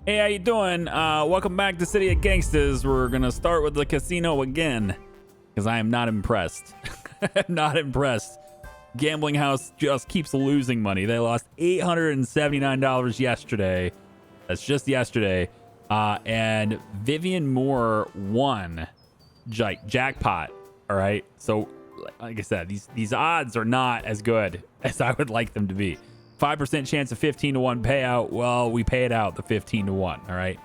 Hey, how you doing? Welcome back to City of Gangsters. We're gonna start with the casino again, because I am not impressed. I'm not impressed. Gambling house just keeps losing money. They lost $879 yesterday. That's just yesterday. And Vivian Moore won jackpot. All right. So, like I said, these odds are not as good as I would like them to be. 5% chance of 15-1 payout. Well, we paid out the 15-1. All right.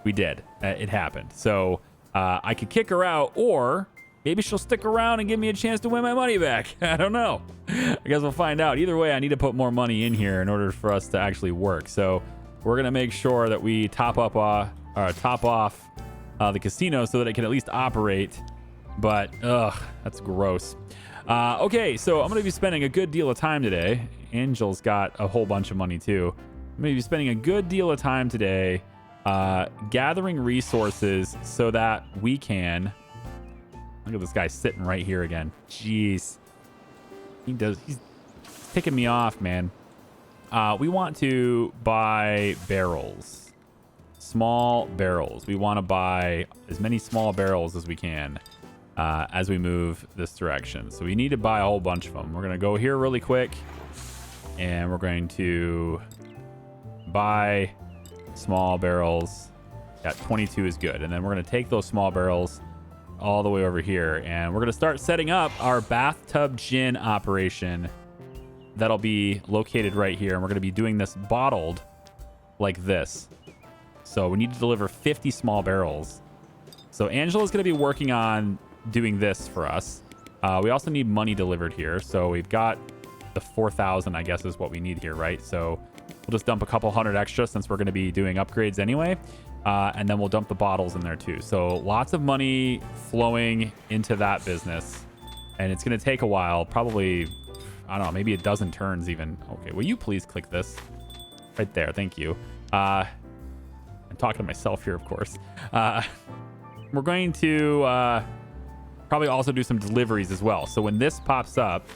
We did. It happened. So I could kick her out, or maybe she'll stick around and give me a chance to win my money back. I don't know. I guess we'll find out. Either way, I need to put more money in here in order for us to actually work. So we're going to make sure that we top off the casino so that it can at least operate. But, that's gross. Okay, so I'm going to be spending a good deal of time today. Angel's got a whole bunch of money too. I'm going to be spending a good deal of time today gathering resources so that we can... Look at this guy sitting right here again. Jeez. He's ticking me off, man. We want to buy barrels. Small barrels. We want to buy as many small barrels as we can as we move this direction. So we need to buy a whole bunch of them. We're going to go here really quick. And we're going to buy small barrels. Yeah, 22 is good. And then we're going to take those small barrels all the way over here. And we're going to start setting up our bathtub gin operation. That'll be located right here. And we're going to be doing this bottled like this. So we need to deliver 50 small barrels. So Angela's going to be working on doing this for us. We also need money delivered here. So we've got the 4,000, I guess, is what we need here, right? So we'll just dump a couple hundred extra since we're going to be doing upgrades anyway. And then we'll dump the bottles in there too. So lots of money flowing into that business. And it's going to take a while. Probably, I don't know, maybe a dozen turns even. Okay, will you please click this? Right there. Thank you. I'm talking to myself here, of course. We're going to probably also do some deliveries as well. So when this pops up,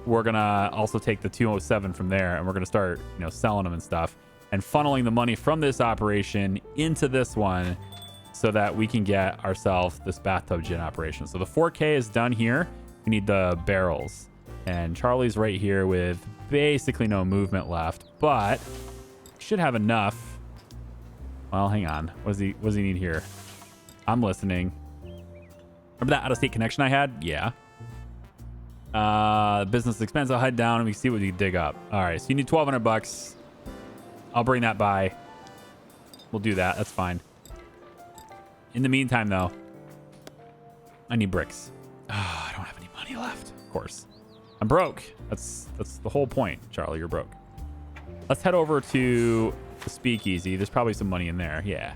we're going to also take the 207 from there, and we're going to start, selling them and stuff and funneling the money from this operation into this one so that we can get ourselves this bathtub gin operation. So the 4K is done here. We need the barrels, and Charlie's right here with basically no movement left, but should have enough. Well, hang on. What does he need here? I'm listening. Remember that out-of-state connection I had? Yeah. Business expense. I'll head down and we see what we can dig up. All right, so you need $1,200. I'll bring that by. We'll do that. That's fine. In the meantime, though, I need bricks. I don't have any money left. Of course, I'm broke. That's the whole point, Charlie. You're broke. Let's head over to the speakeasy. There's probably some money in there. Yeah.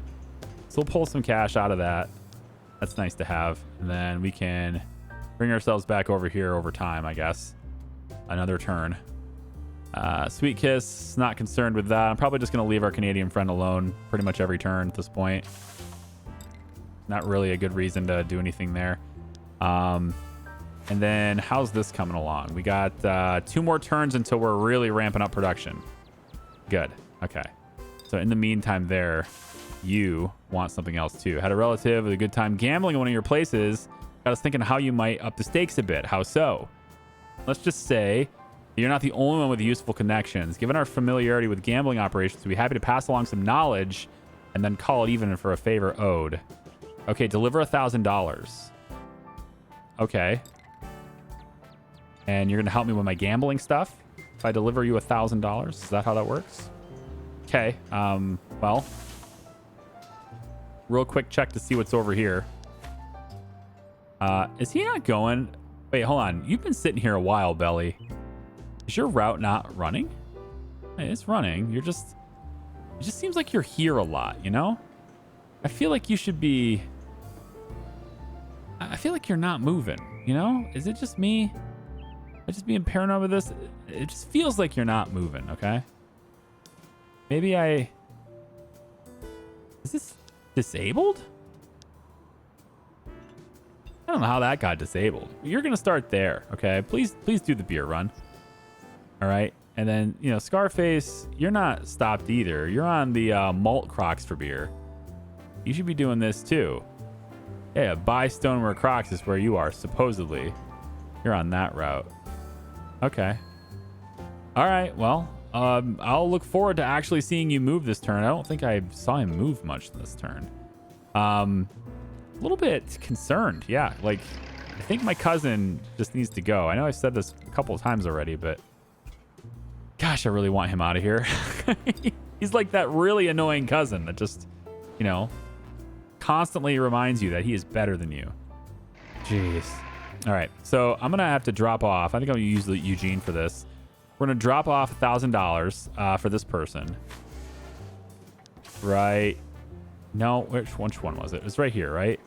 So we'll pull some cash out of that. That's nice to have, and then we can bring ourselves back over here over time, I guess. Another turn. Sweet Kiss, not concerned with that. I'm probably just going to leave our Canadian friend alone pretty much every turn at this point. Not really a good reason to do anything there. And then how's this coming along? We got 2 more turns until we're really ramping up production. Good. Okay. So in the meantime there, you want something else too. Had a relative with a good time gambling in one of your places. Got us thinking how you might up the stakes a bit. How so? Let's just say you're not the only one with useful connections. Given our familiarity with gambling operations, we'd be happy to pass along some knowledge and then call it even for a favor owed. Okay, deliver $1,000. Okay. And you're going to help me with my gambling stuff if I deliver you $1,000? Is that how that works? Okay. Well, real quick check to see what's over here. Is he not going? Wait, hold on. You've been sitting here a while, Belly. Is your route not running? Hey, it's running. It just seems like you're here a lot, I feel like you should be... I feel like you're not moving, Is it just me? Am I just being paranoid with this? It just feels like you're not moving, okay? Maybe Is this disabled? I don't know how that got disabled. You're going to start there, okay? Please do the beer run. All right. And then, you know, Scarface, you're not stopped either. You're on the malt Crocs for beer. You should be doing this too. Yeah, buy stoneware Crocs is where you are, supposedly. You're on that route. Okay. All right, well, I'll look forward to actually seeing you move this turn. I don't think I saw him move much this turn. A little bit concerned, yeah. Like, I think my cousin just needs to go. I know I've said this a couple of times already, but gosh, I really want him out of here. He's like that really annoying cousin that just, you know, constantly reminds you that he is better than you. Jeez. All right, so I'm going to have to drop off. I think I'm going to use Eugene for this. We're going to drop off $1,000 for this person. Right. No, which one was it? It's right here, right?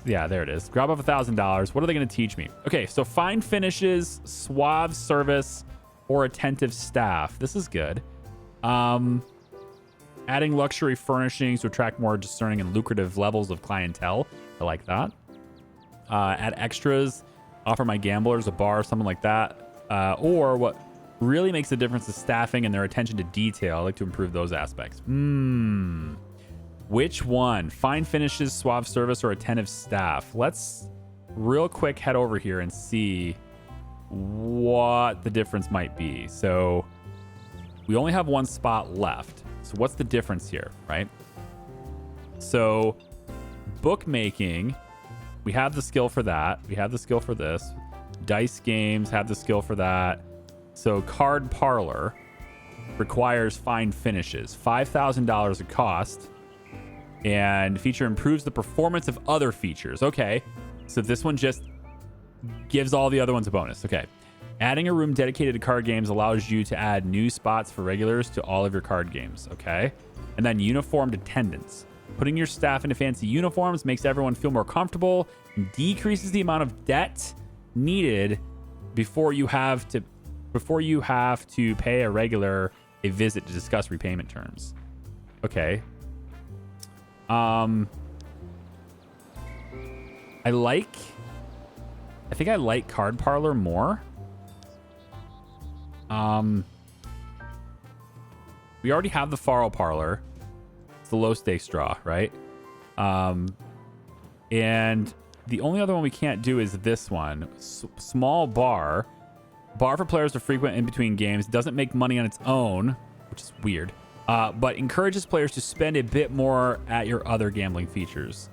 Yeah, there it is. Drop off $1,000. What are they going to teach me? Okay, so fine finishes, suave service, or attentive staff. This is good. Adding luxury furnishings to attract more discerning and lucrative levels of clientele. I like that. Add extras. Offer my gamblers a bar, something like that. Or what really makes a difference is staffing and their attention to detail. I like to improve those aspects. Which one? Fine finishes, suave service, or attentive staff? Let's real quick head over here and see what the difference might be. So we only have one spot left. So what's the difference here, right? So bookmaking, we have the skill for that. We have the skill for this. Dice games have the skill for that. So card parlor requires fine finishes. $5,000 a cost. And feature improves the performance of other features. Okay. So this one just gives all the other ones a bonus. Okay. Adding a room dedicated to card games allows you to add new spots for regulars to all of your card games. Okay. And then uniformed attendance. Putting your staff into fancy uniforms makes everyone feel more comfortable and decreases the amount of debt needed before you have to pay a regular a visit to discuss repayment terms. Okay. I think I like card parlor more. We already have the faro parlor. It's the low stakes draw, right? And the only other one we can't do is this one. Small bar for players to frequent in between games. Doesn't make money on its own, which is weird. But encourages players to spend a bit more at your other gambling features.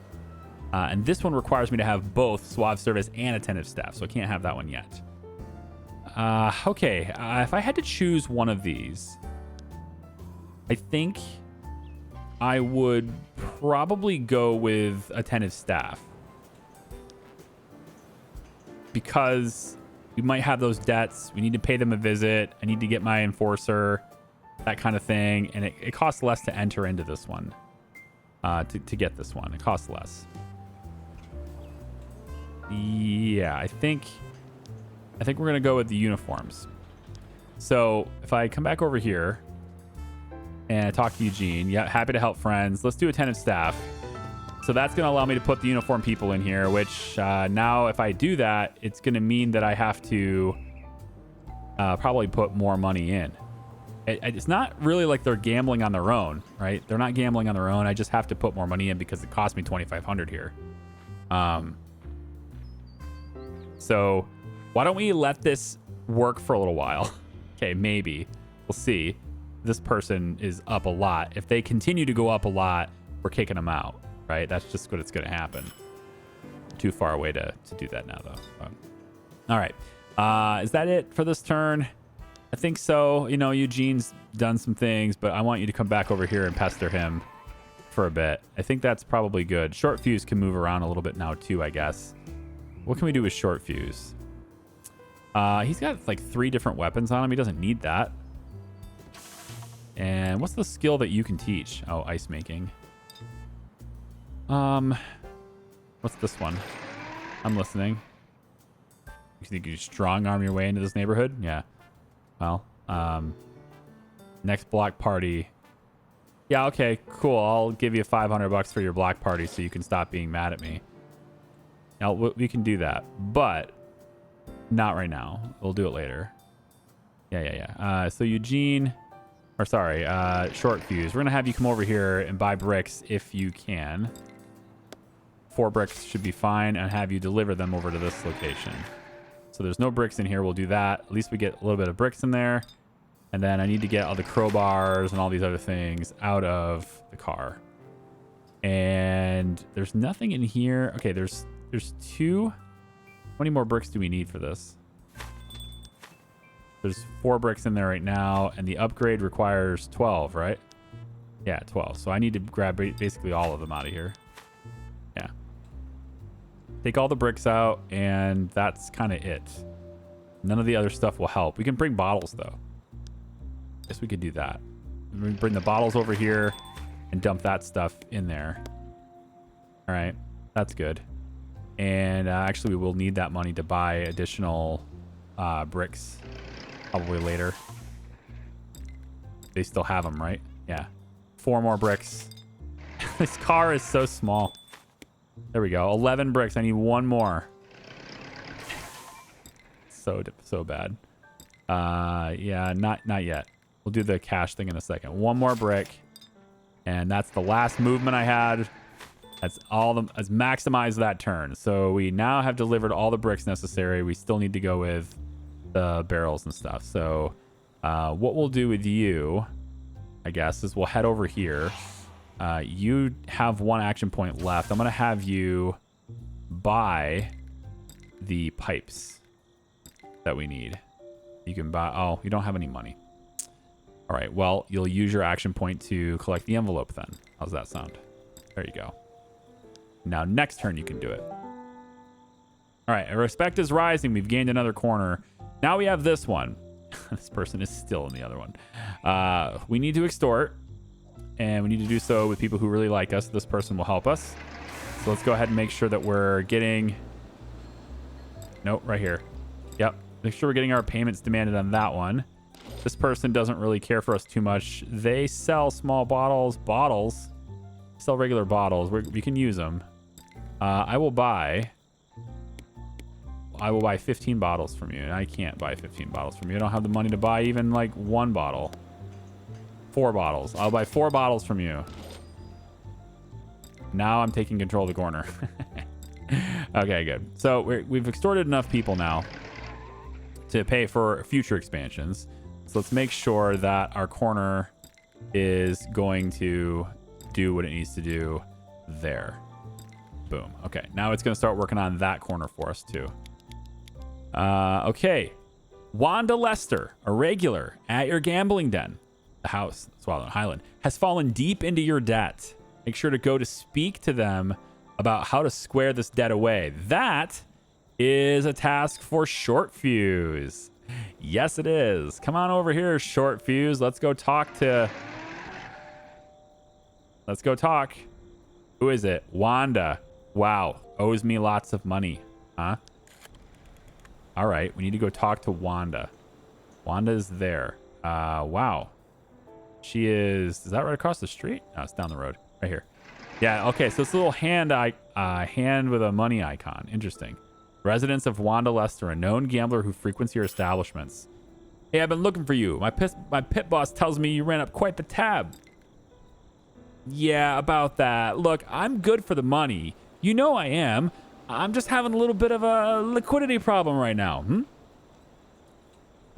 And this one requires me to have both suave service and attentive staff, so I can't have that one yet. Okay, if I had to choose one of these, I think I would probably go with attentive staff. Because we might have those debts. We need to pay them a visit. I need to get my enforcer. That kind of thing, and it costs less to enter into this one. To get this one, it costs less. Yeah, I think we're gonna go with the uniforms. So if I come back over here and talk to Eugene, yeah, happy to help friends. Let's do attentive staff. So that's gonna allow me to put the uniform people in here. Which now, if I do that, it's gonna mean that I have to probably put more money in. It's not really like they're gambling on their own, right? They're not gambling on their own. I just have to put more money in because it cost me $2,500 here. So why don't we let this work for a little while? Okay, maybe. We'll see. This person is up a lot. If they continue to go up a lot, we're kicking them out, right? That's just what it's going to happen. Too far away to do that now, though. All right. Is that it for this turn? I think so. You know, Eugene's done some things, but I want you to come back over here and pester him for a bit. I think that's probably good. Short fuse can move around a little bit now too, I guess. What can we do with short fuse? He's got like 3 different weapons on him. He doesn't need that. And what's the skill that you can teach? Oh, ice making. What's this one? I'm listening. You think you strong arm your way into this neighborhood? Yeah. Well, next block party. Yeah, okay, cool. I'll give you $500 for your block party so you can stop being mad at me. Now, we can do that, but not right now. We'll do it later. Yeah. So Eugene, or sorry, Short Fuse. We're going to have you come over here and buy bricks if you can. 4 bricks should be fine, and have you deliver them over to this location. So there's no bricks in here. We'll do that. At least we get a little bit of bricks in there. And then I need to get all the crowbars and all these other things out of the car. And there's nothing in here. Okay, there's 2. How many more bricks do we need for this? There's 4 bricks in there right now, and the upgrade requires 12, right? Yeah, 12. So I need to grab basically all of them out of here. Yeah. Take all the bricks out, and that's kind of it. None of the other stuff will help. We can bring bottles, though. Guess we could do that. We bring the bottles over here and dump that stuff in there. All right. That's good. And actually, we will need that money to buy additional bricks probably later. They still have them, right? Yeah. 4 more bricks. This car is so small. There we go. 11 bricks. I need 1 more. So bad. Yeah, not yet. We'll do the cash thing in a second. 1 more brick. And that's the last movement I had. That's maximized that turn. So we now have delivered all the bricks necessary. We still need to go with the barrels and stuff. So what we'll do with you, I guess, is we'll head over here. You have 1 action point left. I'm going to have you buy the pipes that we need. You can buy... Oh, you don't have any money. All right. Well, you'll use your action point to collect the envelope then. How's that sound? There you go. Now, next turn, you can do it. All right. Our respect is rising. We've gained another corner. Now we have this one. This person is still in the other one. We need to extort. And we need to do so with people who really like us. This person will help us. So let's go ahead and make sure that we're getting... Nope, right here. Yep. Make sure we're getting our payments demanded on that one. This person doesn't really care for us too much. They sell small bottles. Sell regular bottles. We can use them. I will buy 15 bottles from you. And I can't buy 15 bottles from you. I don't have the money to buy even like 1 bottle. 4 bottles. I'll buy 4 bottles from you. Now I'm taking control of the corner. Okay, good. So we've extorted enough people now to pay for future expansions. So let's make sure that our corner is going to do what it needs to do there. Boom. Okay, now it's going to start working on that corner for us too. Okay. Wanda Lester, a regular at your gambling den. The house, Swallowed Highland, has fallen deep into your debt. Make sure to go to speak to them about how to square this debt away. That is a task for Short Fuse. Yes, it is. Come on over here, Short Fuse. Let's go talk. Who is it? Wanda. Wow. Owes me lots of money. Huh? All right. We need to go talk to Wanda. Wanda is there. Wow. She is that right across the street? No, it's down the road. Right here. Yeah, okay. So it's a little hand with a money icon. Interesting. Residents of Wanda Lester, a known gambler who frequents your establishments. Hey, I've been looking for you. My pit boss tells me you ran up quite the tab. Yeah, about that. Look, I'm good for the money. You know I am. I'm just having a little bit of a liquidity problem right now.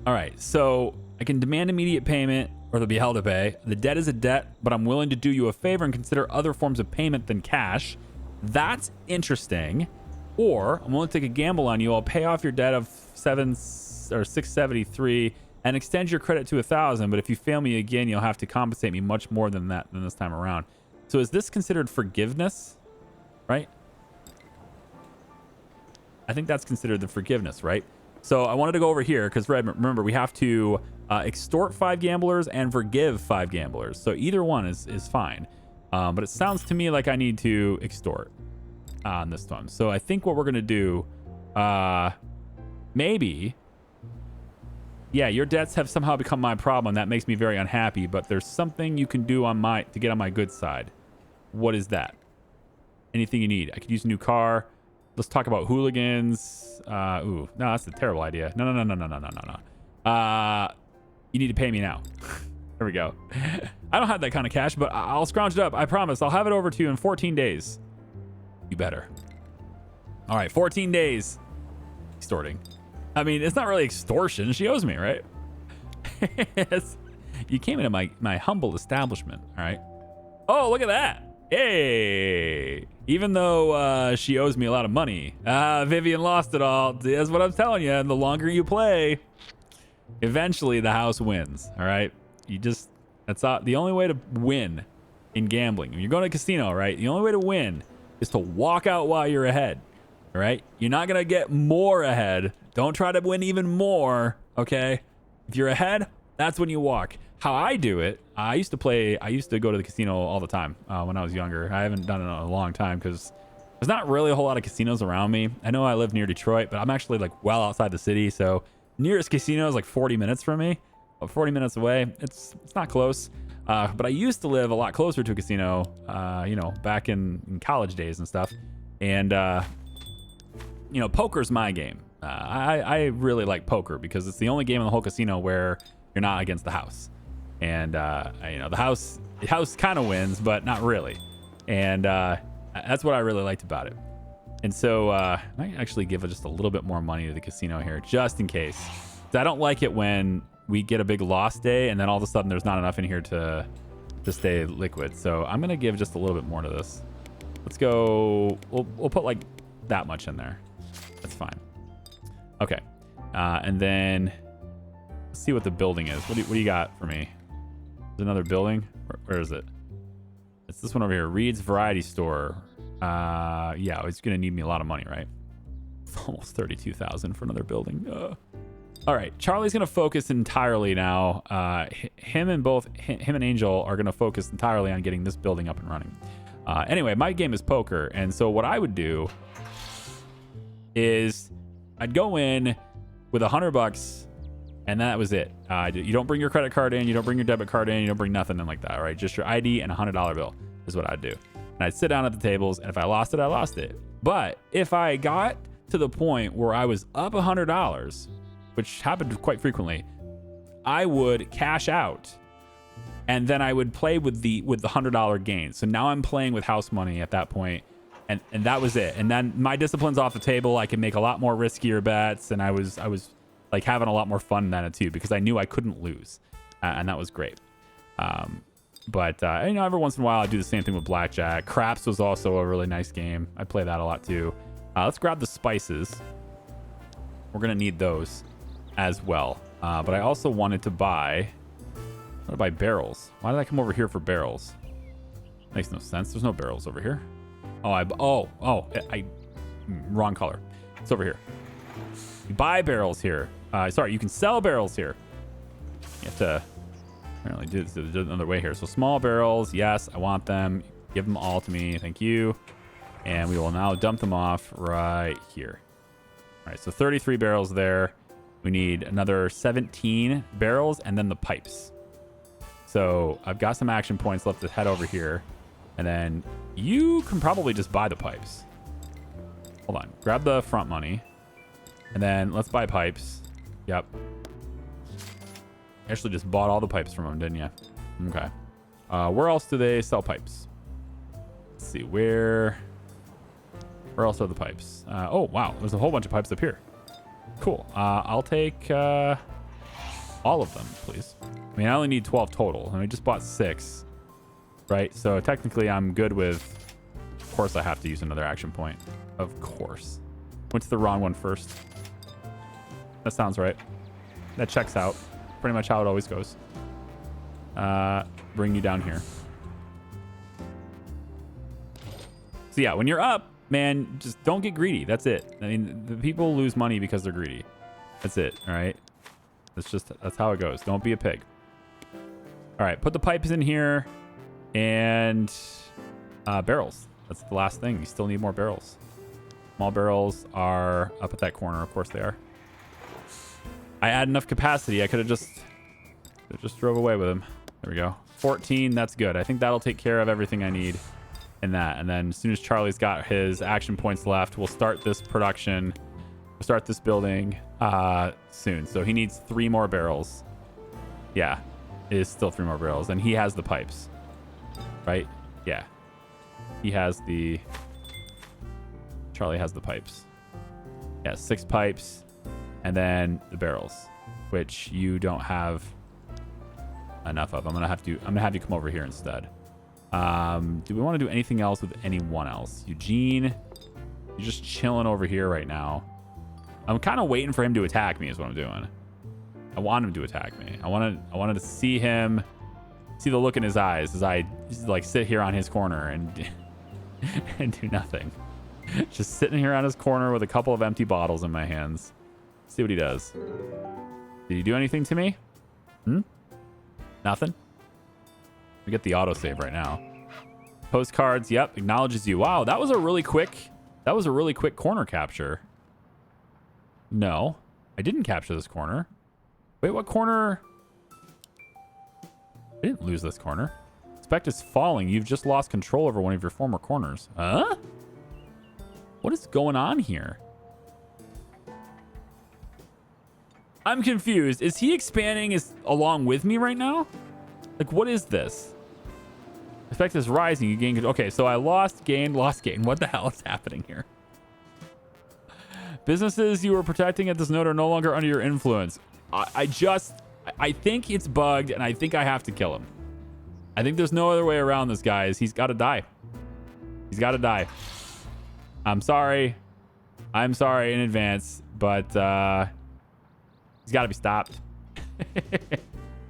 All right, so I can demand immediate payment or they'll be held to pay. The debt is a debt, but I'm willing to do you a favor and consider other forms of payment than cash. That's interesting. Or I'm willing to take a gamble on you. I'll pay off your debt of 673 and extend your credit to 1,000. But if you fail me again, you'll have to compensate me much more than that this time around. So is this considered forgiveness? Right? I think that's considered the forgiveness, right? So I wanted to go over here because remember we have to extort 5 gamblers and forgive 5 gamblers. So either one is fine. But it sounds to me like I need to extort on this one. So I think what we're going to do, maybe, yeah, your debts have somehow become my problem. That makes me very unhappy, but there's something you can do to get on my good side. What is that? Anything you need. I could use a new car. Let's talk about hooligans. Ooh, no, that's a terrible idea. No. You need to pay me now. There we go. I don't have that kind of cash, but I'll scrounge it up. I promise. I'll have it over to you in 14 days. You better. All right, 14 days. Extorting. I mean, it's not really extortion. She owes me, right? You came into my humble establishment, all right? Oh, look at that. Hey. Even though she owes me a lot of money. Vivian lost it all. That's what I'm telling you. And the longer you play, eventually the house wins, all right? That's the only way to win in gambling. When you're going to a casino, right? The only way to win is to walk out while you're ahead, all right? You're not going to get more ahead. Don't try to win even more, okay? If you're ahead, that's when you walk. How I do it, I used to go to the casino all the time when I was younger. I haven't done it in a long time because there's not really a whole lot of casinos around me. I know I live near Detroit, but I'm actually like well outside the city. So nearest casino is like 40 minutes from me. 40 minutes away. It's not close. But I used to live a lot closer to a casino, back in college days and stuff. And, poker's my game. I really like poker because it's the only game in the whole casino where you're not against the house. And, the house kind of wins, but not really. And that's what I really liked about it. And so I might actually give just a little bit more money to the casino here, just in case. I don't like it when we get a big loss day and then all of a sudden there's not enough in here to stay liquid. So I'm going to give just a little bit more to this. Let's go. We'll put like that much in there. That's fine. Okay. And then let's see what the building is. What do you got for me? There's another building. Where is it? It's this one over here. Reed's Variety Store. Yeah, it's going to need me a lot of money, right? It's almost 32,000 for another building. All right, Charlie's going to focus entirely now. Him and Angel are going to focus entirely on getting this building up and running. Anyway, my game is poker, and so what I would do is I'd go in with $100, and that was it. You don't bring your credit card in, you don't bring your debit card in, you don't bring nothing in like that, all right? Just your ID and a $100 bill is what I'd do. And I'd sit down at the tables, and if I lost it, I lost it. But if I got to the point where I was up $100, which happened quite frequently, I would cash out, and then I would play with the $100 gain. So now I'm playing with house money at that point, and that was it. And then my discipline's off the table. I can make a lot more riskier bets, and I was like having a lot more fun than it too because I knew I couldn't lose, and that was great. But every once in a while I do the same thing with blackjack. Craps was also a really nice game. I play that a lot too. Let's grab the spices. We're gonna need those as well. But I also wanted to buy barrels. Why did I come over here for barrels? Makes no sense. There's no barrels over here. Wrong color. It's over here. You buy barrels here. Sorry, you can sell barrels here. You have to apparently do this another way here. So small barrels, yes, I want them. Give them all to me, thank you. And we will now dump them off right here. All right, so 33 barrels there. We need another 17 barrels and then the pipes. So I've got some action points left to head over here. And then you can probably just buy the pipes. Hold on. Grab the front money. And then let's buy pipes. Yep. Actually just bought all the pipes from them, didn't you? Okay. Where else do they sell pipes? Let's see. Where else are the pipes? Oh, wow. There's a whole bunch of pipes up here. Cool. I'll take all of them, please. I mean, I only need 12 total, and we just bought 6, right? So technically, I'm good with... Of course, I have to use another action point. Of course. Went to the wrong one first. That sounds right. That checks out. Pretty much how it always goes. Bring you down here. So yeah, when you're up, man, just don't get greedy. That's it. I mean, the people lose money because they're greedy. That's it. All right. That's how it goes. Don't be a pig. All right. Put the pipes in here and barrels. That's the last thing. You still need more barrels. Small barrels are up at that corner. Of course they are. I had enough capacity. I could have just drove away with them. There we go. 14. That's good. I think that'll take care of everything I need in that. And then as soon as Charlie's got his action points left, we'll start this production Start this building soon. So he needs 3 more barrels. Yeah, it is still 3 more barrels. And he has the pipes, right? Yeah. He has the... Charlie has the pipes. Yeah, 6 pipes. And then the barrels, which you don't have enough of. I'm gonna have you come over here instead. Do we want to do anything else with anyone else? Eugene, you're just chilling over here right now. I'm kind of waiting for him to attack me is what I'm doing. I want him to attack me. I wanted to see him, see the look in his eyes as I just like sit here on his corner and and do nothing. Just sitting here on his corner with a couple of empty bottles in my hands. See what he does. Did he do anything to me? Nothing? We get the autosave right now. Postcards, yep, acknowledges you. Wow, that was a really quick corner capture. No, I didn't capture this corner. Wait, what corner? I didn't lose this corner. Expect is falling. You've just lost control over one of your former corners. Huh? What is going on here? I'm confused. Is he expanding along with me right now? Like, what is this? Effect is rising. You gain. Okay, so I lost, gained, lost, gained. What the hell is happening here? Businesses you were protecting at this node are no longer under your influence. I think it's bugged, and I think I have to kill him. I think there's no other way around this, guys. He's got to die. He's got to die. I'm sorry. I'm sorry in advance, but he's got to be stopped.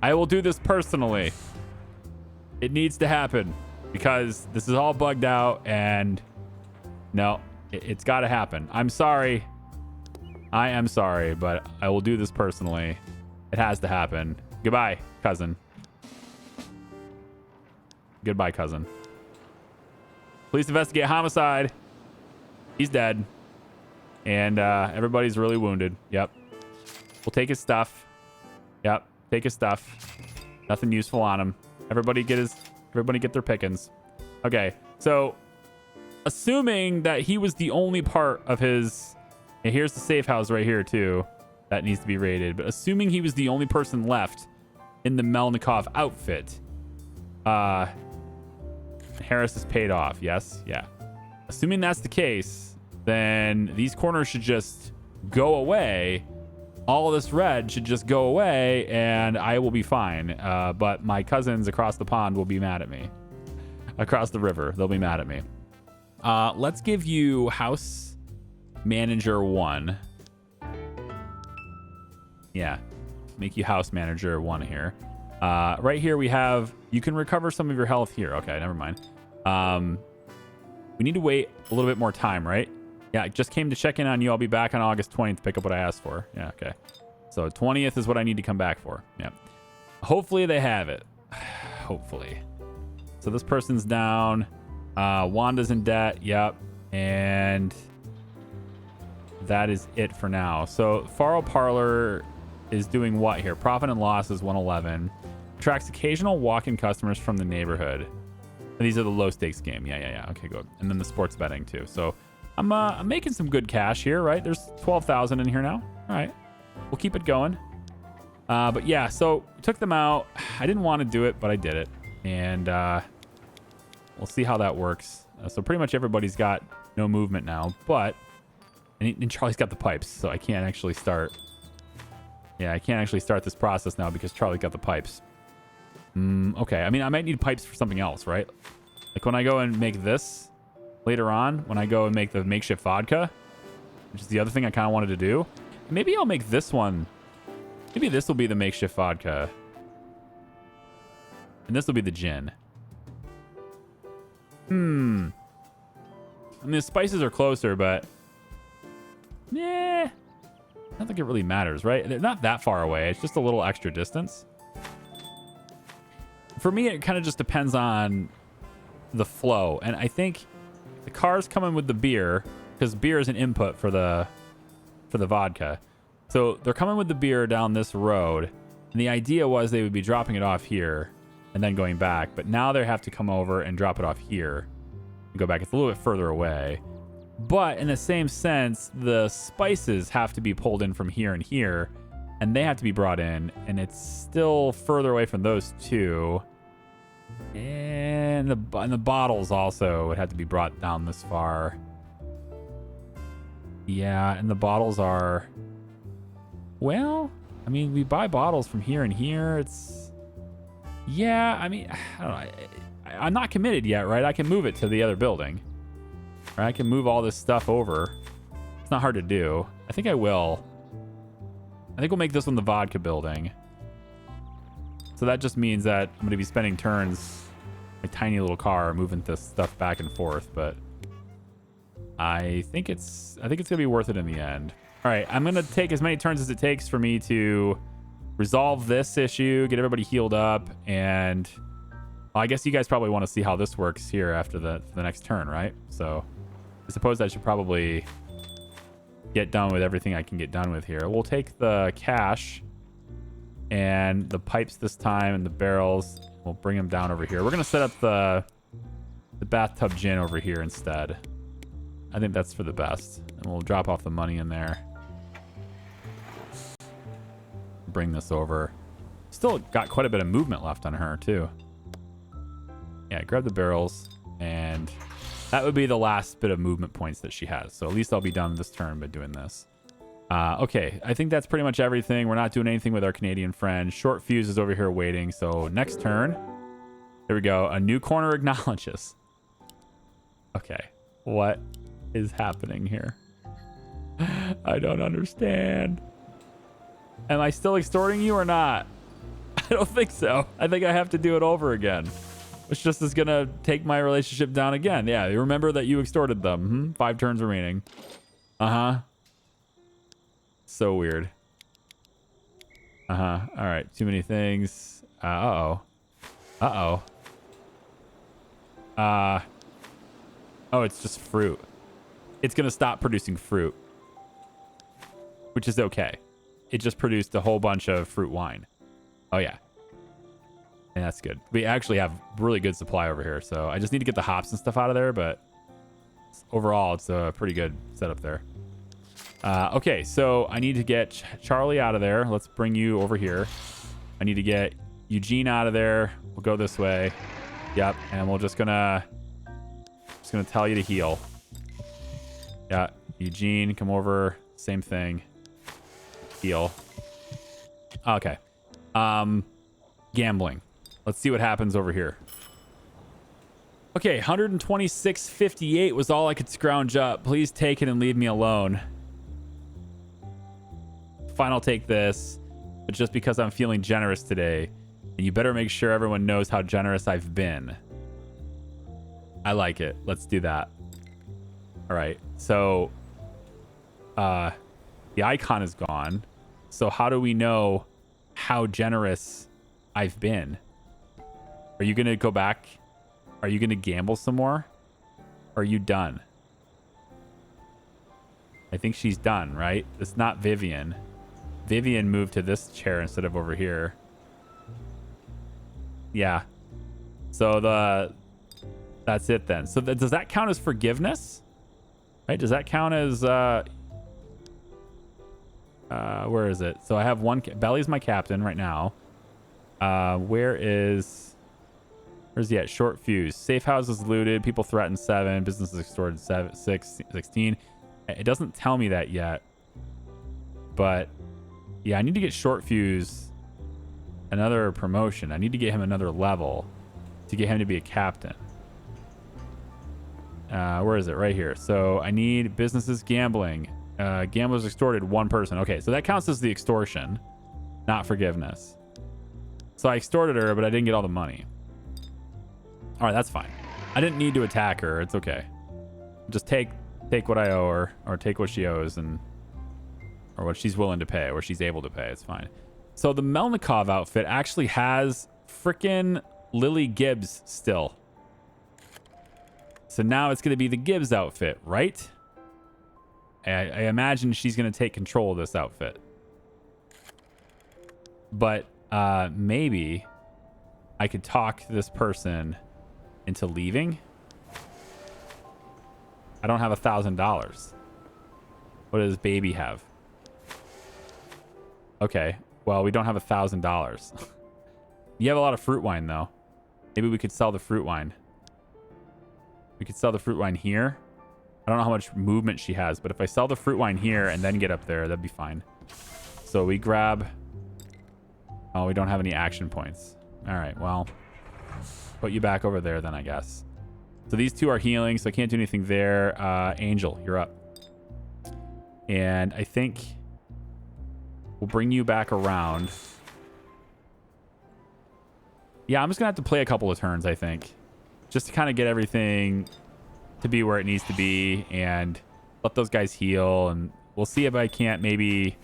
I will do this personally. It needs to happen because this is all bugged out, and no, it's got to happen. I'm sorry. I am sorry, but I will do this personally. It has to happen. Goodbye, cousin. Goodbye, cousin. Police investigate homicide. He's dead. And everybody's really wounded. Yep. We'll take his stuff. Yep. Take his stuff. Nothing useful on him. Everybody get their pickings. Okay. So assuming that he was the only part of his, and here's the safe house right here too. That needs to be raided. But assuming he was the only person left in the Melnikov outfit, Harris is paid off. Yes? Yeah. Assuming that's the case, then these corners should just go away. All of this red should just go away, and I will be fine. But my cousins across the pond will be mad at me. Across the river, they'll be mad at me. Let's give you House Manager 1. Yeah, make you House Manager 1 here. Right here we have, you can recover some of your health here. Okay, never mind. We need to wait a little bit more time, right? Yeah, I just came to check in on you. I'll be back on August 20th to pick up what I asked for. Yeah, okay. So 20th is what I need to come back for. Yeah. Hopefully they have it. Hopefully. So this person's down. Wanda's in debt. Yep. And that is it for now. So Faro Parlor is doing what here? Profit and loss is 111. Attracts occasional walk-in customers from the neighborhood. These are the low stakes game. Yeah. Okay, good. And then the sports betting too. So I'm making some good cash here, right? There's 12,000 in here now. All right, we'll keep it going. But yeah, so took them out. I didn't want to do it, but I did it, and we'll see how that works. So pretty much everybody's got no movement now, but and Charlie's got the pipes, so I can't actually start. Yeah, I can't actually start this process now because Charlie got the pipes. Okay, I mean, I might need pipes for something else, right? Like when I go and make this later on, when I go and make the makeshift vodka, which is the other thing I kind of wanted to do. Maybe I'll make this one. Maybe this will be the makeshift vodka. And this will be the gin. I mean, the spices are closer, but yeah, I don't think it really matters, right? They're not that far away. It's just a little extra distance. For me, it kind of just depends on the flow. And I think the car's coming with the beer because beer is an input for the vodka. So they're coming with the beer down this road. And the idea was they would be dropping it off here and then going back. But now they have to come over and drop it off here and go back. It's a little bit further away. But in the same sense, the spices have to be pulled in from here and here, and they have to be brought in, and it's still further away from those two. And the bottles also would have to be brought down this far. Yeah, and the bottles are... Well, I mean, we buy bottles from here and here. It's... Yeah, I mean, I don't know. I'm not committed yet, right? I can move it to the other building. Or I can move all this stuff over. It's not hard to do. I think I will. I think we'll make this one the vodka building. So that just means that I'm going to be spending turns, my tiny little car, moving this stuff back and forth. But I think it's going to be worth it in the end. All right, I'm going to take as many turns as it takes for me to resolve this issue, get everybody healed up, and well, I guess you guys probably want to see how this works here after the next turn, right? So I suppose I should probably get done with everything I can get done with here. We'll take the cash and the pipes this time and the barrels. We'll bring them down over here. We're going to set up the bathtub gin over here instead. I think that's for the best. And we'll drop off the money in there. Bring this over. Still got quite a bit of movement left on her too. Yeah, grab the barrels, and that would be the last bit of movement points that she has. So at least I'll be done this turn by doing this. Okay, I think that's pretty much everything. We're not doing anything with our Canadian friend. Short fuse is over here waiting. So next turn, here we go. A new corner acknowledges. Okay, what is happening here? I don't understand. Am I still extorting you or not? I don't think so. I think I have to do it over again, which just is going to take my relationship down again. Yeah, you remember that you extorted them. 5 turns remaining. Uh-huh. So weird. Uh-huh. All right, too many things. Uh-oh. Uh-oh. Oh, it's just fruit. It's going to stop producing fruit, which is okay. It just produced a whole bunch of fruit wine. Oh, yeah. And that's good. We actually have really good supply over here, so I just need to get the hops and stuff out of there, but overall, it's a pretty good setup there. Okay, so I need to get Charlie out of there. Let's bring you over here. I need to get Eugene out of there. We'll go this way. Yep, and we're just gonna tell you to heal. Yeah, Eugene, come over. Same thing. Heal. Okay. Gambling. Let's see what happens over here. Okay, 126.58 was all I could scrounge up. Please take it and leave me alone. Fine, I'll take this, but just because I'm feeling generous today, and you better make sure everyone knows how generous I've been. I like it. Let's do that. All right, so the icon is gone. So how do we know how generous I've been? Are you going to go back? Are you going to gamble some more? Or are you done? I think she's done, right? It's not Vivian. Vivian moved to this chair instead of over here. Yeah. So that's it then. So does that count as forgiveness? Right? Does that count as where is it? So I have one. Belly's my captain right now. Where's he at? Short fuse. Safe houses looted. People threatened 7. Businesses extorted 16. It doesn't tell me that yet. But yeah, I need to get short fuse another promotion. I need to get him another level to get him to be a captain. Where is it? Right here. So I need businesses gambling. Gamblers extorted 1 person. Okay, so that counts as the extortion, not forgiveness. So I extorted her, but I didn't get all the money. All right, that's fine. I didn't need to attack her. It's okay. Just take what I owe her, or take what she owes, or what she's willing to pay, or she's able to pay. It's fine. So the Melnikov outfit actually has frickin' Lily Gibbs still. So now it's going to be the Gibbs outfit, right? I imagine she's going to take control of this outfit. But maybe I could talk this person into leaving. I don't have $1,000. What does baby have? Okay. Well, we don't have $1,000. You have a lot of fruit wine, though. Maybe we could sell the fruit wine. We could sell the fruit wine here. I don't know how much movement she has, but if I sell the fruit wine here and then get up there, that'd be fine. So we grab... Oh, we don't have any action points. All right, well, put you back over there then, I guess. So these two are healing, so I can't do anything there. Angel, you're up. And I think we'll bring you back around. Yeah, I'm just going to have to play a couple of turns, I think. Just to kind of get everything to be where it needs to be and let those guys heal. And we'll see if I can't maybe,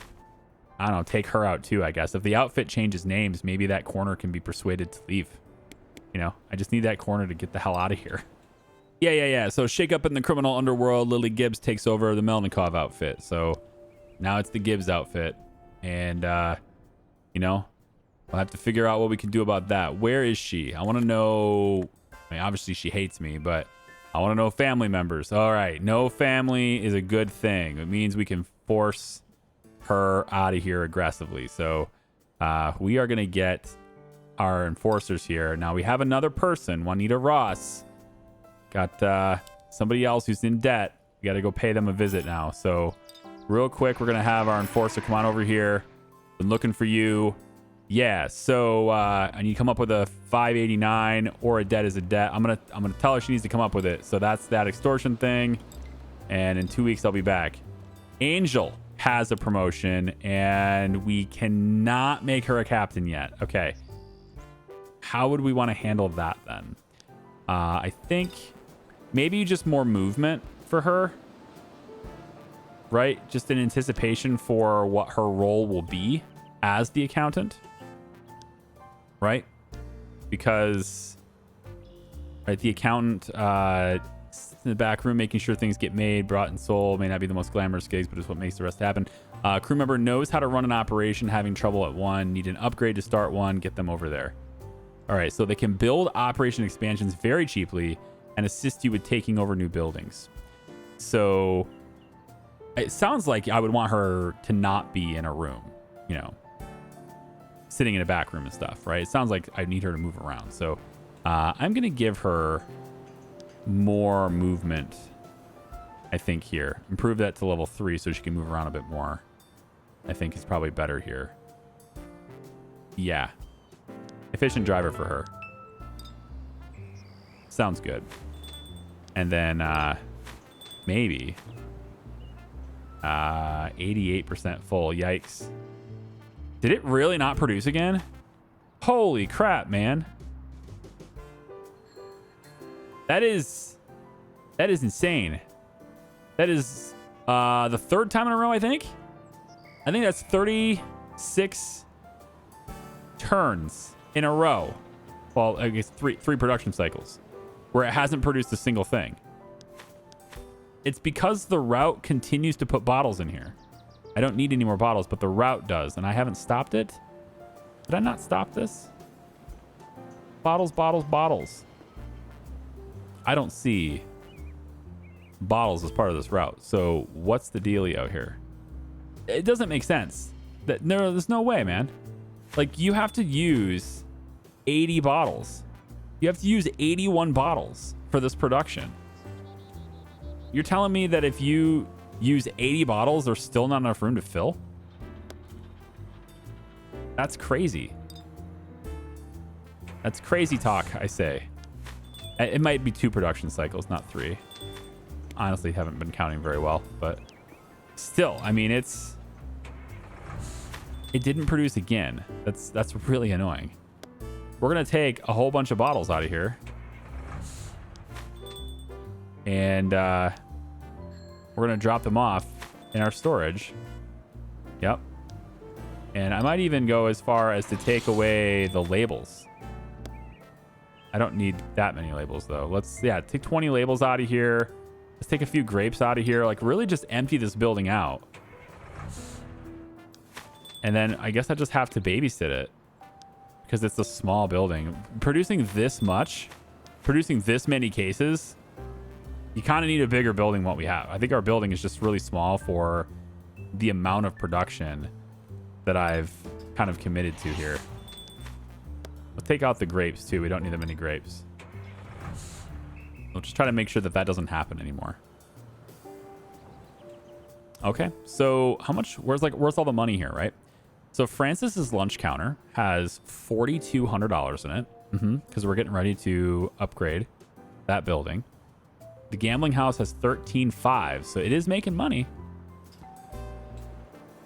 I don't know, take her out too, I guess. If the outfit changes names, maybe that corner can be persuaded to leave. You know, I just need that corner to get the hell out of here. Yeah. So shake up in the criminal underworld. Lily Gibbs takes over the Melnikov outfit. So now it's the Gibbs outfit. And, you know, we'll have to figure out what we can do about that. Where is she? I want to know. I mean, obviously she hates me, but I want to know family members. All right. No family is a good thing. It means we can force her out of here aggressively. So we are going to get our enforcers here. Now we have another person, Juanita Ross. Got somebody else who's in debt. We got to go pay them a visit now. So real quick, we're going to have our enforcer come on over here. Been looking for you. Yeah, so I need to come up with a 589 or a debt is a debt. I'm gonna tell her she needs to come up with it. So that's that extortion thing. And in 2 weeks I'll be back. Angel has a promotion and we cannot make her a captain yet. Okay. How would we want to handle that then? I think maybe just more movement for her. Right? Just in anticipation for what her role will be as the accountant. Right? Because right, the accountant sits in the back room making sure things get made, brought, and sold. May not be the most glamorous gigs, but it's what makes the rest happen. Crew member knows how to run an operation, having trouble at one, need an upgrade to start one, get them over there. All right, so they can build operation expansions very cheaply and assist you with taking over new buildings. So it sounds like I would want her to not be in a room, you know, sitting in a back room and stuff, right? It sounds like I need her to move around. So I'm going to give her more movement, I think, here. Improve that to level 3 so she can move around a bit more. I think is probably better here. Yeah. Efficient driver for her. Sounds good. And then maybe 88% full. Yikes. Did it really not produce again? Holy crap, man. That is insane. That is the third time in a row, I think. I think that's 36 turns in a row. Well, I guess three production cycles where it hasn't produced a single thing. It's because the route continues to put bottles in here. I don't need any more bottles, but the route does, and I haven't stopped it. Did I not stop this? Bottles, bottles, bottles. I don't see bottles as part of this route. So what's the dealio here? It doesn't make sense. There's no way, man. Like, you have to use 80 bottles. You have to use 81 bottles for this production. You're telling me that if you use 80 bottles, there's still not enough room to fill? That's crazy. That's crazy talk, I say. It might be 2 production cycles, not 3. Honestly, haven't been counting very well, but still, I mean, it didn't produce again. That's really annoying. We're gonna take a whole bunch of bottles out of here, and we're gonna drop them off in our storage. Yep. And I might even go as far as to take away the labels. I don't need that many labels though. Let's take 20 labels out of here. Let's take a few grapes out of here. Like, really just empty this building out. And then I guess I just have to babysit it because it's a small building. Producing this much, producing this many cases, You kind of need a bigger building than what we have. I think our building is just really small for the amount of production that I've kind of committed to here. We'll take out the grapes too. We don't need that many grapes. We'll just try to make sure that that doesn't happen anymore. Okay, so how much? Where's all the money here, right? So Francis's lunch counter has $4,200 in it, because we're getting ready to upgrade that building. The gambling house has $13,500, so it is making money.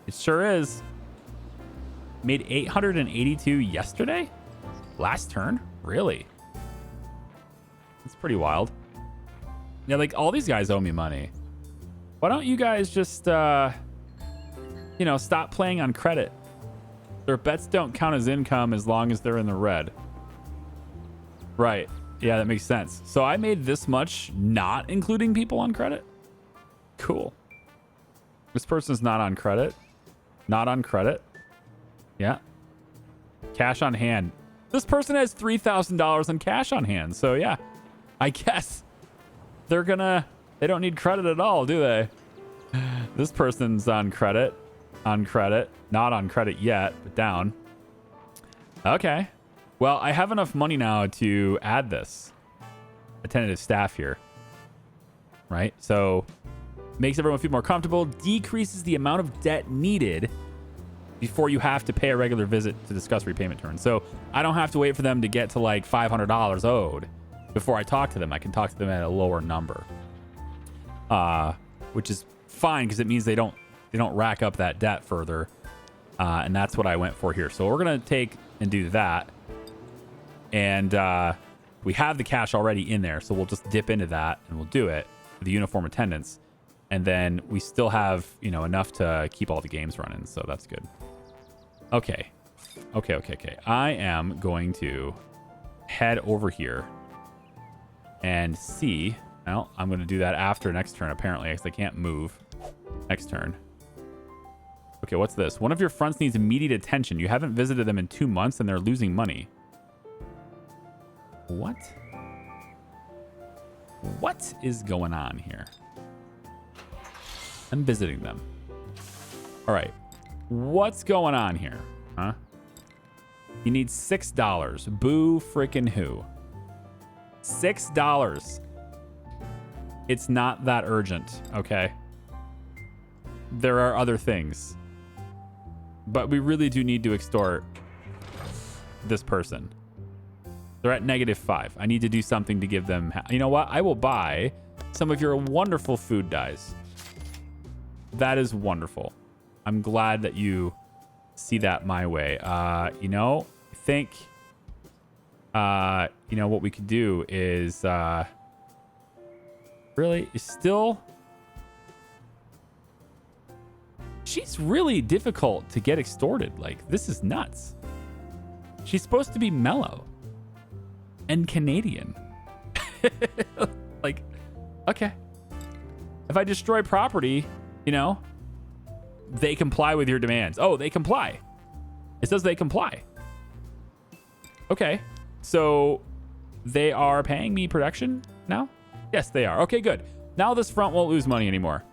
It sure is. Made $882 yesterday? Last turn? Really? That's pretty wild. Yeah, like all these guys owe me money. Why don't you guys just, stop playing on credit? Their bets don't count as income as long as they're in the red. Right. Yeah, that makes sense. So I made this much not including people on credit? Cool. This person's not on credit. Not on credit. Yeah. Cash on hand. This person has $3,000 in cash on hand. So yeah, I guess they don't need credit at all, do they? This person's on credit, not on credit yet, but down. Okay. Well, I have enough money now to add this attentive staff here, right? So makes everyone feel more comfortable, decreases the amount of debt needed before you have to pay a regular visit to discuss repayment terms. So I don't have to wait for them to get to like $500 owed before I talk to them. I can talk to them at a lower number, which is fine because it means they don't rack up that debt further. And that's what I went for here. So we're going to take and do that. And we have the cash already in there. So we'll just dip into that and we'll do it with the uniform attendance. And then we still have, enough to keep all the games running. So that's good. Okay. I am going to head over here and see. Well, I'm going to do that after next turn, apparently, because I can't move next turn. Okay, what's this? One of your fronts needs immediate attention. You haven't visited them in 2 months and they're losing money. What? What is going on here? I'm visiting them. All right. What's going on here? Huh? You need $6. Boo freaking who? $6. It's not that urgent, okay? There are other things. But we really do need to extort this person. They're at -5. I need to do something to give them... You know what? I will buy some of your wonderful food dyes. That is wonderful. I'm glad that you see that my way. I think, what we could do is, really, she's really difficult to get extorted. Like, this is nuts. She's supposed to be mellow and Canadian. Like, okay. If I destroy property, they comply with your demands. Oh, they comply. It says they comply. Okay. So they are paying me production now? Yes, they are. Okay, good. Now this front won't lose money anymore.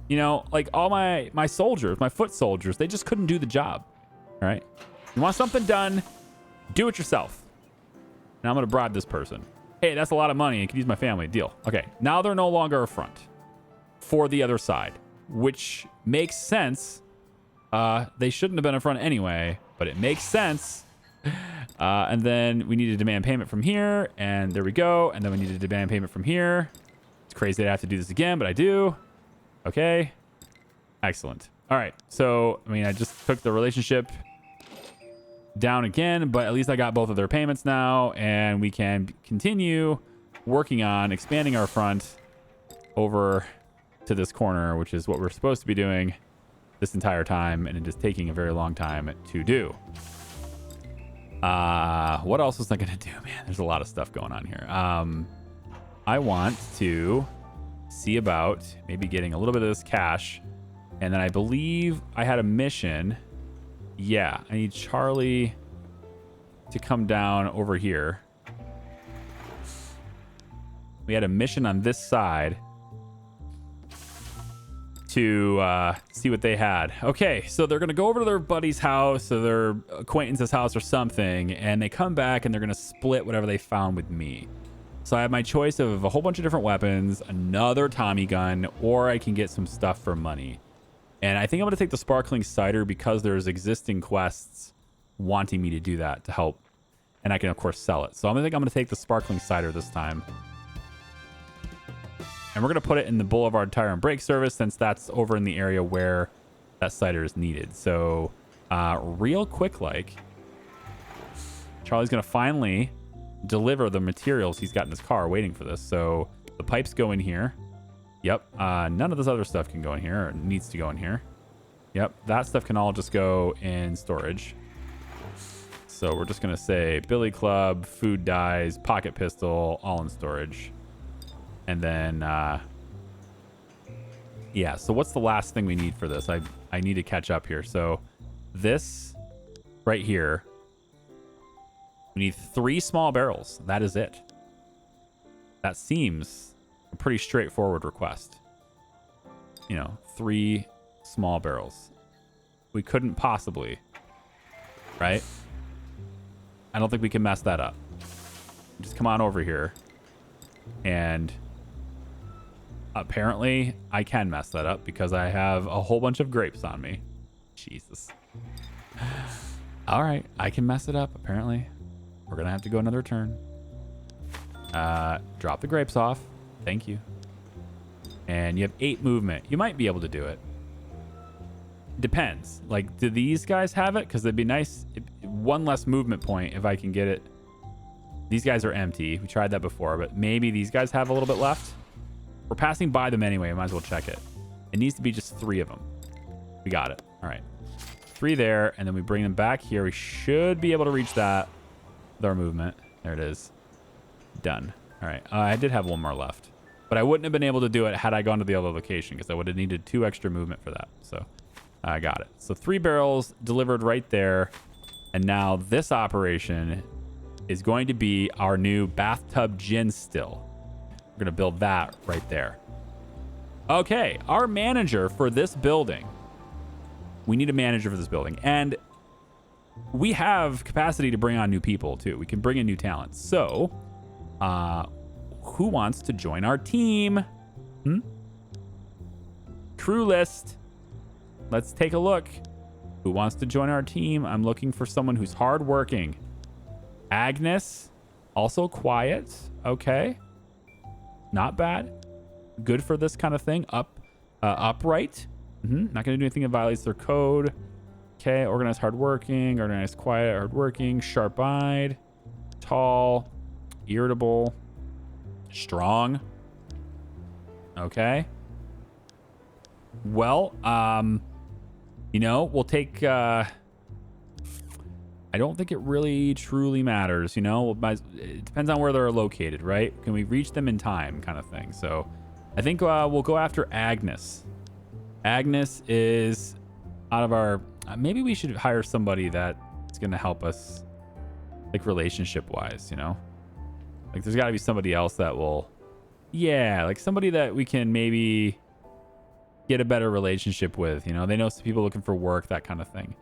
Like all my soldiers, my foot soldiers, they just couldn't do the job. All right. You want something done, do it yourself. Now I'm going to bribe this person. Hey, that's a lot of money. I can use my family. Deal. Okay. Now they're no longer a front for the other side, which makes sense. They shouldn't have been a front anyway, but it makes sense. And then we need to demand payment from here, and there we go. And then we need to demand payment from here. It's crazy that I have to do this again, but I do. Okay. Excellent. All right. So, I just took the relationship down again, but at least I got both of their payments now, and we can continue working on expanding our front over to this corner, which is what we're supposed to be doing this entire time, and it is taking a very long time to do. What else was I gonna do, man? There's a lot of stuff going on here. I want to see about maybe getting a little bit of this cash, and then I believe I had a mission. Yeah, I need Charlie to come down over here We had a mission on this side to see what they had. Okay, so they're going to go over to their buddy's house or their acquaintance's house or something, and they come back and they're going to split whatever they found with me. So I have my choice of a whole bunch of different weapons, another Tommy gun, or I can get some stuff for money. And I think I'm going to take the sparkling cider because there's existing quests wanting me to do that to help. And I can, of course, sell it. So I'm going to take the sparkling cider this time. And we're going to put it in the Boulevard Tire and Brake Service since that's over in the area where that cider is needed. So real quick, like, Charlie's going to finally deliver the materials he's got in his car waiting for this. So the pipes go in here. Yep. None of this other stuff can go in here or needs to go in here. Yep. That stuff can all just go in storage. So we're just going to say Billy Club, food dyes, pocket pistol, all in storage. And then, yeah, so what's the last thing we need for this? I need to catch up here. So this right here, we need 3 small barrels. That is it. That seems a pretty straightforward request. You know, 3 small barrels. We couldn't possibly, right? I don't think we can mess that up. Just come on over here. And apparently I can mess that up because I have a whole bunch of grapes on me. Jesus. All right, I can mess it up apparently. We're gonna have to go another turn. Drop the grapes off. Thank you. And you have 8 movement. You might be able to do it. Depends. Like, do these guys have it? Because it'd be nice. 1 less movement point if I can get it. These guys are empty. We tried that before, but maybe these guys have a little bit left. We're passing by them anyway. Might as well check it. It needs to be just 3 of them. We got it. All right. 3 there, and then we bring them back here. We should be able to reach that with our movement. There it is. Done. All right. I did have 1 more left, but I wouldn't have been able to do it had I gone to the other location because I would have needed 2 extra movement for that. So I got it. So 3 barrels delivered right there. And now this operation is going to be our new bathtub gin still. We're going to build that right there. Okay, our manager for this building. We need a manager for this building. And we have capacity to bring on new people, too. We can bring in new talent. So, who wants to join our team? Crew list. Let's take a look. Who wants to join our team? I'm looking for someone who's hardworking. Agnes, also quiet. Okay. Not bad. Good for this kind of thing. Upright. Not going to do anything that violates their code. Okay. Organized, hardworking. Organized, quiet, hardworking. Sharp-eyed. Tall. Irritable. Strong. Okay. Well, you know, we'll take... I don't think it really truly matters, you know? It depends on where they're located, right? Can we reach them in time kind of thing? So I think we'll go after Agnes. Agnes is out of our... maybe we should hire somebody that's going to help us, like, relationship-wise, you know? Like, there's got to be somebody else that will... yeah, like somebody that we can maybe get a better relationship with, you know? They know some people looking for work, that kind of thing.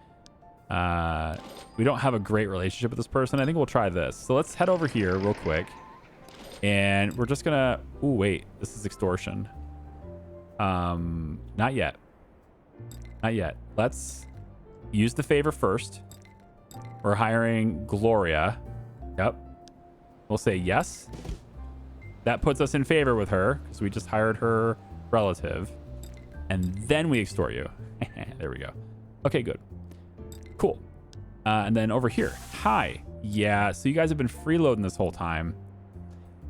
We don't have a great relationship with this person. I think we'll try this. So let's head over here real quick. And we're just gonna... ooh, wait. This is extortion. Not yet. Not yet. Let's use the favor first. We're hiring Gloria. Yep. We'll say yes. That puts us in favor with her because we just hired her relative. And then we extort you. There we go. Okay, good. Cool. And then over here. Hi. Yeah, so you guys have been freeloading this whole time.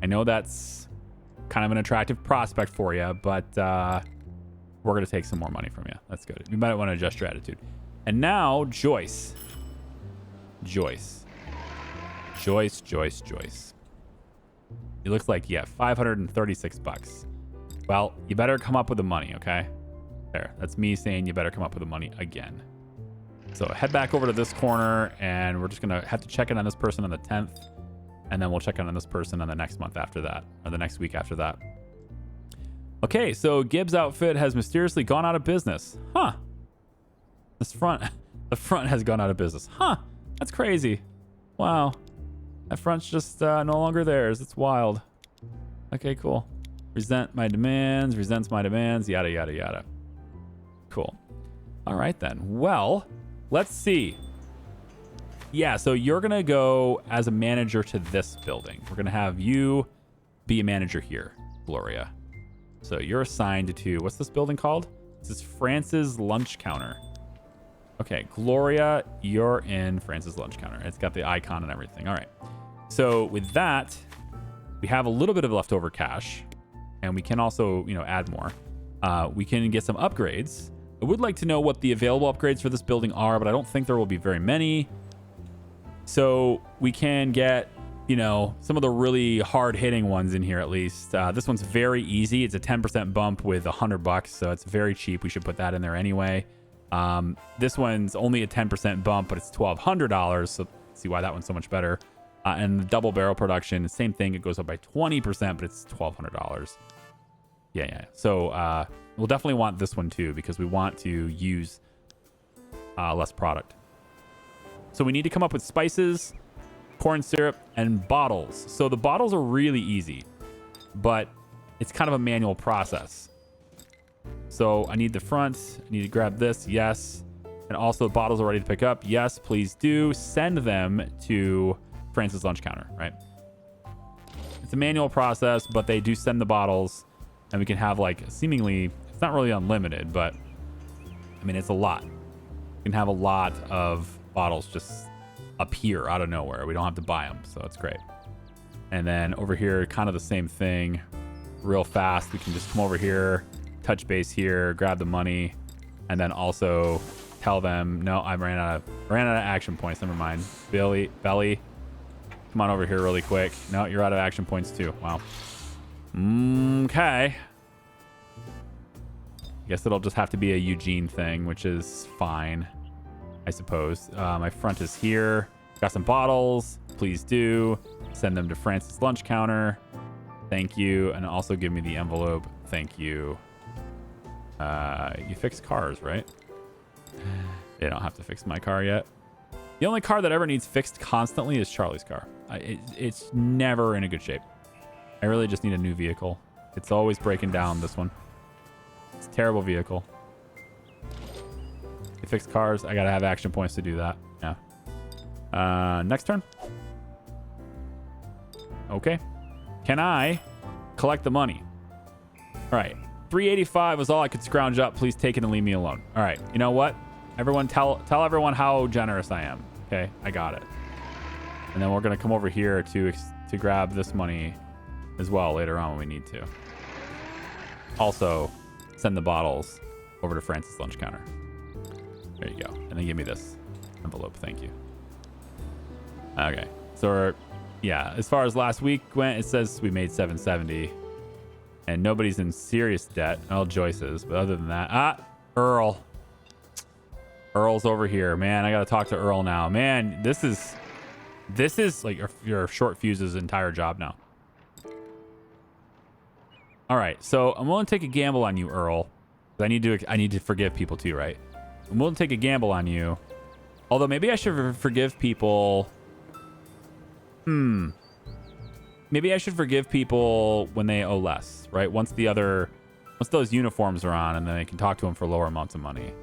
I know that's kind of an attractive prospect for you, but we're going to take some more money from you. That's good. You might want to adjust your attitude. And now, Joyce. Joyce. It looks like, yeah, 536 bucks. Well, you better come up with the money, okay? There. That's me saying you better come up with the money again. So head back over to this corner, and we're just going to have to check in on this person on the 10th. And then we'll check in on this person on the next month after that, or the next week after that. Okay, so Gibbs outfit has mysteriously gone out of business. Huh. The front has gone out of business. Huh. That's crazy. Wow. That front's just no longer theirs. It's wild. Okay, cool. Resents my demands, yada, yada, yada. Cool. All right, then. Well, let's see. Yeah, so you're going to go as a manager to this building. We're going to have you be a manager here, Gloria. So you're assigned to, what's this building called? This is France's Lunch Counter. Okay, Gloria, you're in France's Lunch Counter. It's got the icon and everything. All right. So with that, we have a little bit of leftover cash, and we can also, add more. We can get some upgrades. I would like to know what the available upgrades for this building are, but I don't think there will be very many. So we can get, some of the really hard-hitting ones in here at least. This one's very easy. It's a 10% bump with $100, so it's very cheap. We should put that in there anyway. This one's only a 10% bump, but it's $1,200, so see why that one's so much better. And the double barrel production, the same thing. It goes up by 20%, but it's $1,200. Yeah. So we'll definitely want this one too, because we want to use less product. So we need to come up with spices, corn syrup, and bottles. So the bottles are really easy, but it's kind of a manual process. So I need the front. I need to grab this. Yes. And also the bottles are ready to pick up. Yes, please do. Send them to France's Lunch Counter, right? It's a manual process, but they do send the bottles, and we can have seemingly, it's not really unlimited, but I mean, it's a lot. We can have a lot of bottles just appear out of nowhere. We don't have to buy them, so it's great. And then over here, kind of the same thing, real fast. We can just come over here, touch base here, grab the money, and then also tell them, no, I ran out of action points. Never mind. Belly, come on over here really quick. No, you're out of action points too. Wow. Okay. Guess it'll just have to be a Eugene thing, which is fine, I suppose. My front is here. Got some bottles. Please do. Send them to France's Lunch Counter. Thank you. And also give me the envelope. Thank you. You fix cars, right? They don't have to fix my car yet. The only car that ever needs fixed constantly is Charlie's car. It's never in a good shape. I really just need a new vehicle. It's always breaking down, this one. It's a terrible vehicle. To fix cars, I gotta have action points to do that. Yeah. Next turn. Okay. Can I collect the money? All right. 385 was all I could scrounge up. Please take it and leave me alone. All right. You know what? Everyone, tell everyone how generous I am. Okay, I got it. And then we're gonna come over here to grab this money as well later on when we need to. Also, send the bottles over to France's Lunch Counter. There you go. And then give me this envelope. Thank you. Okay. So, yeah, as far as last week went, it says we made 770. And nobody's in serious debt. Well, Joyce is. But other than that... Earl. Earl's over here. Man, I got to talk to Earl now. Man, this is like your short fuse's entire job now. All right, so I'm willing to take a gamble on you, Earl. I need to forgive people too, right? I'm willing to take a gamble on you. Although maybe I should forgive people. Maybe I should forgive people when they owe less, right? Once those uniforms are on, and then they can talk to them for lower amounts of money.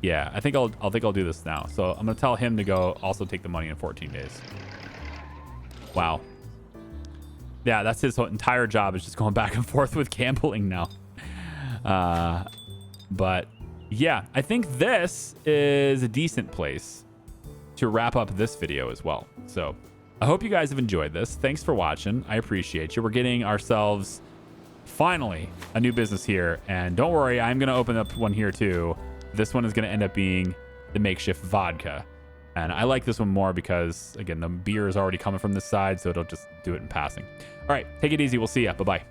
Yeah, I think I'll do this now. So I'm gonna tell him to go also take the money in 14 days. Wow. Yeah, that's his entire job, is just going back and forth with gambling now. But yeah, I think this is a decent place to wrap up this video as well. So I hope you guys have enjoyed this. Thanks for watching. I appreciate you. We're getting ourselves finally a new business here. And don't worry, I'm going to open up one here too. This one is going to end up being the makeshift vodka. And I like this one more because, again, the beer is already coming from this side, so it'll just do it in passing. All right, take it easy. We'll see ya. Bye-bye.